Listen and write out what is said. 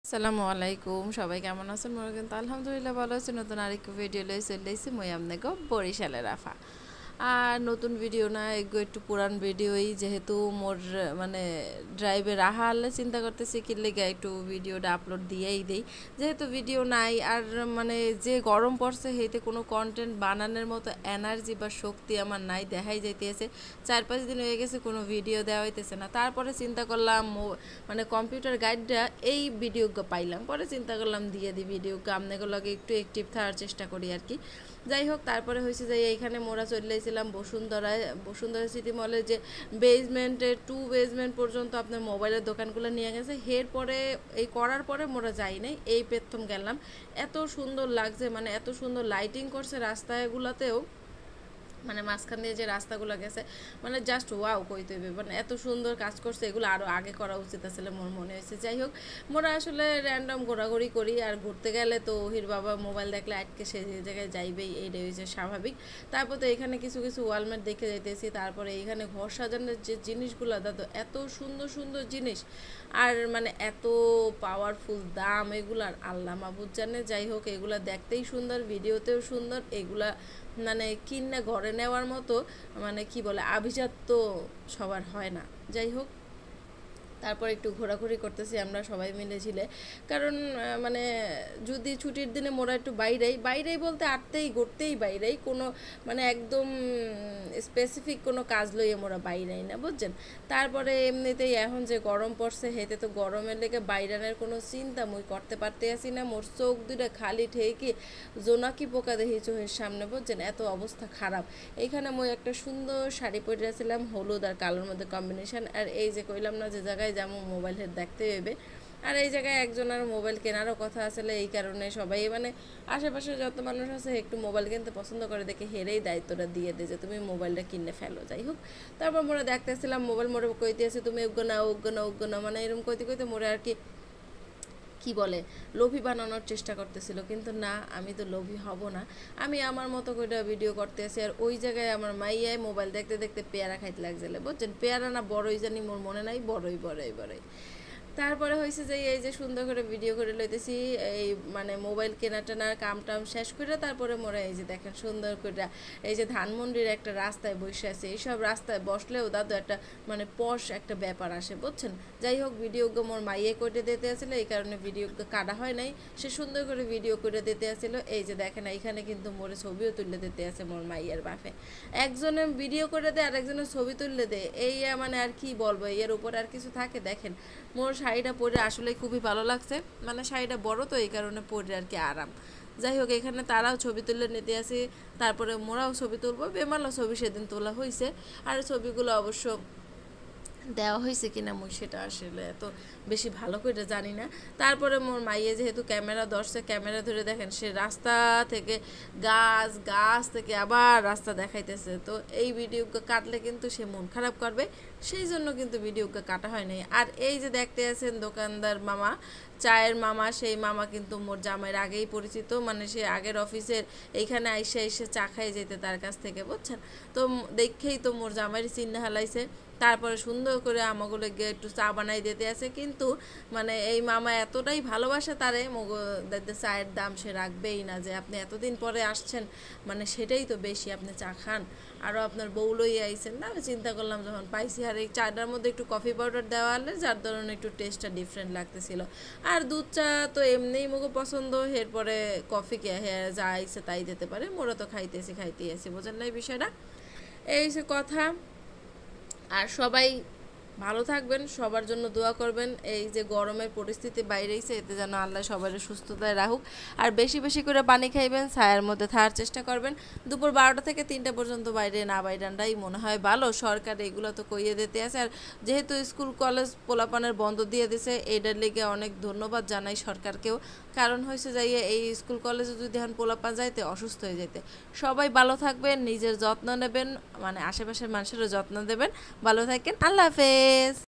আসসালামু আলাইকুম, সবাই কেমন আছেন? মোরা কিন্তু আলহামদুলিল্লাহ ভালো আছি। নতুন আরেকটু ভিডিও লই চলে এসেছি মই আপনাকে বরিশালের রাফা। আর নতুন ভিডিও না, এগো একটু পুরান ভিডিওই, যেহেতু মোর মানে ড্রাইভে রাহা আনলে চিন্তা করতেছি কি লেগে একটু ভিডিওটা আপলোড দিয়েই দেই, যেহেতু ভিডিও নাই। আর মানে যে গরম পড়ছে হেতে কোনো কন্টেন্ট বানানোর মতো এনার্জি বা শক্তি আমার নাই, দেখাই যাইতেছে 4-5 দিন হয়ে গেছে কোনো ভিডিও দেওয়া হইতেছে না। তারপরে চিন্তা করলাম মানে কম্পিউটার গাইডটা এই ভিডিও পাইলাম, পরে চিন্তা করলাম দিয়ে দিই ভিডিও আপনাদের লগে একটু অ্যাক্টিভ থাকার চেষ্টা করি আর কি। যাই হোক, তারপরে হয়েছে যে এইখানে মোরা চলে এসেছিলাম বসুন্ধরা সিটি মলের যে বেসমেন্টের 2 বেসমেন্ট পর্যন্ত আপনার মোবাইলের দোকানগুলো নিয়ে গেছে। এরপরে এই করার পরে মোরা যাই নাই, এই প্রথম গেলাম। এত সুন্দর লাগছে, মানে এত সুন্দর লাইটিং করছে রাস্তাগুলোতেও, মানে মাঝখান দিয়ে যে রাস্তাগুলো গেছে, মানে জাস্ট ওয়াও কইতে হইবে, মানে এত সুন্দর কাজ করছে। এগুলো আরও আগে করা উচিত আসলে মোর মনে হয়েছে। যাই হোক, মোরা আসলে র্যান্ডম ঘোরাঘুরি করি, আর ঘুরতে গেলে তো ওহির বাবা মোবাইল দেখলে আটকে সে যে জায়গায় যাইবেই, এইটাই হয়েছে স্বাভাবিক। তারপর তো এখানে কিছু কিছু ওয়ালমেট দেখে যাইতেছি। তারপরে এইখানে ঘর সাজানোর যে জিনিসগুলো, দাদা এত সুন্দর সুন্দর জিনিস, আর মানে এত পাওয়ারফুল দাম এগুলার, আল্লাহ মাবুদ জানে। যাই হোক, এগুলা দেখতেই সুন্দর, ভিডিওতেও সুন্দর, এগুলা মানে কিনে ঘরে নেওয়ার মতো, মানে কি বলে, আভিজাত্য সবার হয় না। যাই হোক, তারপর একটু ঘোরাঘুরি করতেছি আমরা সবাই মিলে ঝিলে, কারণ মানে যদি ছুটির দিনে মোরা একটু বাইরেই বলতে আটতেই ঘুরতেই বাইরেই, কোনো মানে একদম স্পেসিফিক কোনো কাজ লইয়ে মোরা বাইরেই না, বুঝছেন। তারপরে এমনিতেই এখন যে গরম পড়ছে, হেতে তো গরমের লেগে বাইরানের কোনো চিন্তা মুই করতে পারতে আসি না। মোর চোখ দুটা খালি ঠেকি জোনাকি পোকা দেখি চোখের সামনে, বুঝছেন, এত অবস্থা খারাপ। এইখানে মই একটা সুন্দর শাড়ি পরে আসছিলাম, হলুদ আর কালোর মধ্যে কম্বিনেশন। আর এই যে কইলাম না যে জায়গায় যেমন মোবাইল দেখতে হইবে, আর এই জায়গায় একজনের মোবাইল কেনারও কথা আসলে, এই কারণে সবাই মানে আশেপাশে যত মানুষ আছে একটু মোবাইল কিনতে পছন্দ করে দেখে হেরেই দায়িত্বটা দিয়ে দেয় যে তুমি মোবাইলটা কিনে ফেলো। যাই হোক, তারপর মোরা দেখতেছিলাম মোবাইল, মোড়ে কইতে আছে তুমি উগ্র না, মানে এরকম কইতে কইতে মোড়ে আর কি কি বলে লোভী বানানোর চেষ্টা করতেছিল, কিন্তু না, আমি তো লোভী হব না। আমি আমার মতো করে ভিডিও করতে আসি। আর ওই জায়গায় আমার মাইয়ায় মোবাইল দেখতে দেখতে পেয়ারা খাইতে লাগছিল, বুঝছেন, পেয়ারা না বড়ই জানি মোর মনে নাই, বড়ই। তারপরে হয়েছে যে এই যে সুন্দর করে ভিডিও করে লইতেছি, এই মানে মোবাইল কেনা টেনার কাম টাম শেষ করে তারপরে মোরা এই যে দেখেন সুন্দর করে এই যে ধানমন্ডির একটা রাস্তায় বসে আছে। এইসব রাস্তায় বসলেও দাদু একটা মানে পশ একটা ব্যাপার আসে, বুঝছেন। যাই হোক, ভিডিও মোর মাইয়ে করে দিতে আসলে, এই কারণে ভিডিও কাটা হয় নাই, সে সুন্দর করে ভিডিও করে দিতে আসছিল। এই যে দেখেন এইখানে কিন্তু মোরে ছবিও তুলে দিতে আছে মোর মাইয়ের বাপে, একজনে ভিডিও করে দেয় আর একজনের ছবি তুললে দেয়, এই মানে আর কি বলবো, এর উপর আর কিছু থাকে। দেখেন মোর শাড়িটা পরে আসলে খুবই ভালো লাগছে, মানে শাড়িটা বড় তো এই কারণে পরে আর কি আরাম। যাই হোক, এখানে তারাও ছবি তুলে নিতে আসি, তারপরে মোরাও ছবি তুলবো, বেমালও ছবি সেদিন তোলা হয়েছে। আর ছবিগুলো অবশ্য দেওয়া হয়েছে কিনা মুই সেটা আসলে এত বেশি ভালো করে জানি না। তারপরে মোর মাইয়ে যেহেতু ক্যামেরা ধরছে, ক্যামেরা ধরে দেখেন সে রাস্তা থেকে গাছ থেকে আবার রাস্তা দেখাইতেছে। তো এই ভিডিও কাটলে কিন্তু সে মন খারাপ করবে, সেই জন্য কিন্তু ভিডিওকে কাটা হয় নাই। আর এই যে দেখতে আছেন দোকানদার মামা, চায়ের মামা, সেই মামা কিন্তু মোর জামাইয়ের আগেই পরিচিত, মানে সে আগের অফিসের এইখানে এসে চা খাই যেতে তার কাছ থেকে, বুঝছেন। তো দেখেই তো মোর জামাইয়ের চিন্তা হালাইছে। তারপরে সুন্দর করে আমাগুলো গিয়ে একটু চা বানাই দিতে আছে, কিন্তু মানে এই মামা এতটাই ভালোবাসে তারে, চায়ের দাম সে রাখবেই না, যে আপনি এতদিন পরে আসছেন, মানে সেটাই তো বেশি, আপনি চা খান, আরও আপনার বউ লইয়ে আইছেন না। আমি চিন্তা করলাম যখন পাইছি, আর এই চাটার মধ্যে একটু কফি পাউডার দেওয়া হলে যার ধরনের একটু টেস্টটা ডিফারেন্ট লাগতেছিল। আর দুধ চা তো এমনিই মুখে পছন্দ, এরপরে কফি কে হ্যাঁ যা আইছে তাই দিতে পারে, মোরা তো খাইতেই আছি, বোঝেন না এই বিষয়টা। এই সে কথা। আর সবাই ভালো থাকবেন, সবার জন্য দোয়া করবেন। এই যে গরমের পরিস্থিতি বাইরেইছে, এতে যেন আল্লাহ সবার সুস্থতায় রাখুক। আর বেশি বেশি করে পানি খাইবেন, ছায়ার মধ্যে থাকার চেষ্টা করবেন। দুপুর 12টা থেকে 3টা পর্যন্ত বাইরে না বাইরানটাই মনে হয় ভালো, সরকার এগুলো তো কইয়ে দিতে আছে। আর যেহেতু স্কুল কলেজ পোলাপানের বন্ধ দিয়ে দিছে, এইটার লেগে অনেক ধন্যবাদ জানাই সরকারকেও, কারণ হয়েছে যাইয়ে এই স্কুল কলেজে যদি এখন পোলাপান যাইতে অসুস্থ হয়ে যেতে। সবাই ভালো থাকবেন, নিজের যত্ন নেবেন, মানে আশেপাশের মানুষেরও যত্ন দেবেন। ভালো থাকেন, আল্লাহ হাফেজ।